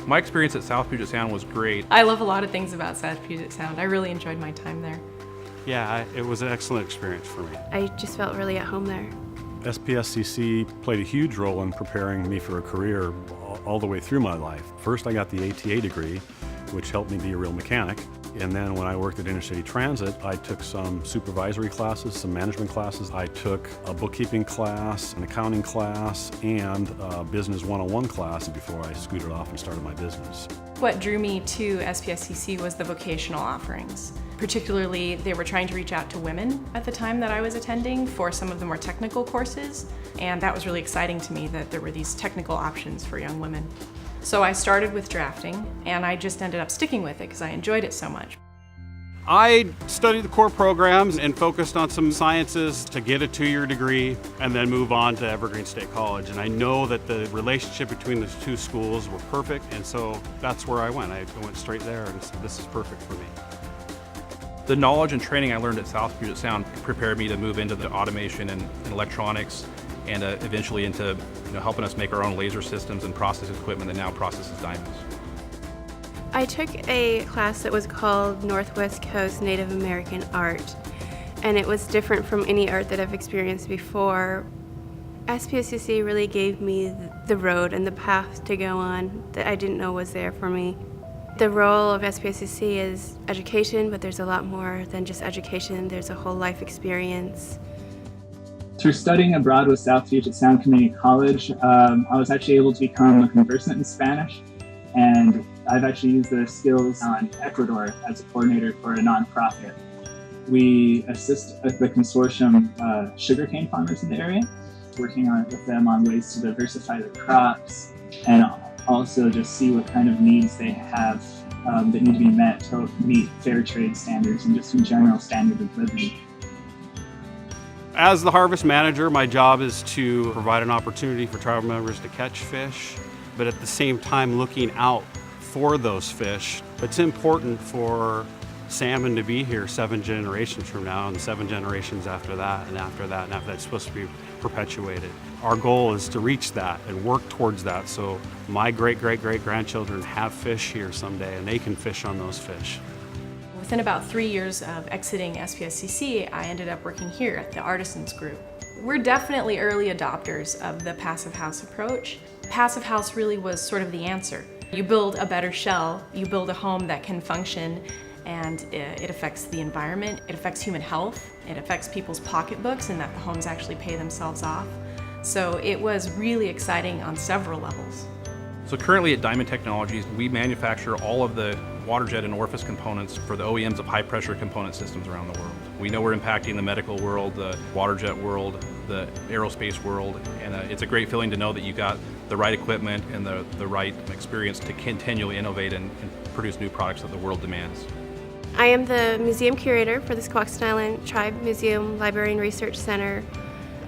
My experience at South Puget Sound was great. I love a lot of things about South Puget Sound. I really enjoyed my time there. Yeah, it was an excellent experience for me. I just felt really at home there. SPSCC played a huge role in preparing me for a career all the way through my life. First, I got the ATA degree, which helped me be a real mechanic. And then when I worked at Intercity Transit, I took some supervisory classes, some management classes. I took a bookkeeping class, an accounting class, and a business 101 class before I scooted off and started my business. What drew me to SPSCC was the vocational offerings. Particularly, they were trying to reach out to women at the time that I was attending for some of the more technical courses, and that was really exciting to me that there were these technical options for young women. So I started with drafting, and I just ended up sticking with it because I enjoyed it so much. I studied the core programs and focused on some sciences to get a 2-year degree and then move on to Evergreen State College. And I know that the relationship between the two schools were perfect, and so that's where I went. I went straight there and said, this is perfect for me. The knowledge and training I learned at South Puget Sound prepared me to move into the automation and electronics, and eventually into helping us make our own laser systems and process equipment that now processes diamonds. I took a class that was called Northwest Coast Native American Art, and it was different from any art that I've experienced before. SPSCC really gave me the road and the path to go on that I didn't know was there for me. The role of SPSCC is education, but there's a lot more than just education. There's a whole life experience. Through studying abroad with South Puget Sound Community College, I was actually able to become a conversant in Spanish, and I've actually used those skills on Ecuador as a coordinator for a nonprofit. We assist the consortium sugarcane farmers in the area, working with them on ways to diversify their crops, and also just see what kind of needs they have that need to be met to meet fair trade standards and just in general standard of living. As the harvest manager, my job is to provide an opportunity for tribal members to catch fish, but at the same time looking out for those fish. It's important for salmon to be here 7 generations from now, and 7 generations after that, and after that, and after that. It's supposed to be perpetuated. Our goal is to reach that and work towards that, so my great-great-great-grandchildren have fish here someday, and they can fish on those fish. Within about 3 years of exiting SPSCC, I ended up working here at the Artisans Group. We're definitely early adopters of the Passive House approach. Passive House really was sort of the answer. You build a better shell, you build a home that can function, and it affects the environment, it affects human health, it affects people's pocketbooks, and that the homes actually pay themselves off. So it was really exciting on several levels. So currently at Diamond Technologies, we manufacture all of the water jet and orifice components for the OEMs of high pressure component systems around the world. We know we're impacting the medical world, the water jet world, the aerospace world, and it's a great feeling to know that you got the right equipment and the right experience to continually innovate and produce new products that the world demands. I am the museum curator for the Squaxin Island Tribe Museum Library and Research Center.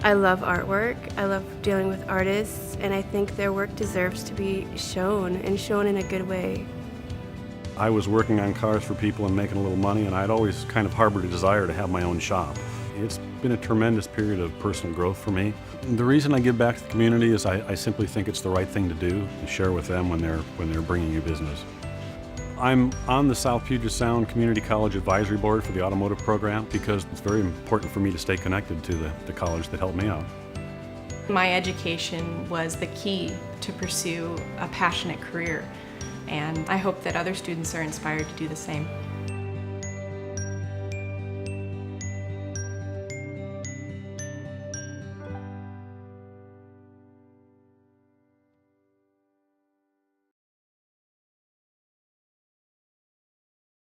I love artwork, I love dealing with artists, and I think their work deserves to be shown, and shown in a good way. I was working on cars for people and making a little money, and I'd always kind of harbored a desire to have my own shop. It's been a tremendous period of personal growth for me. The reason I give back to the community is I simply think it's the right thing to do, to share with them when they're bringing you business. I'm on the South Puget Sound Community College Advisory Board for the automotive program because it's very important for me to stay connected to the college that helped me out. My education was the key to pursue a passionate career, and I hope that other students are inspired to do the same.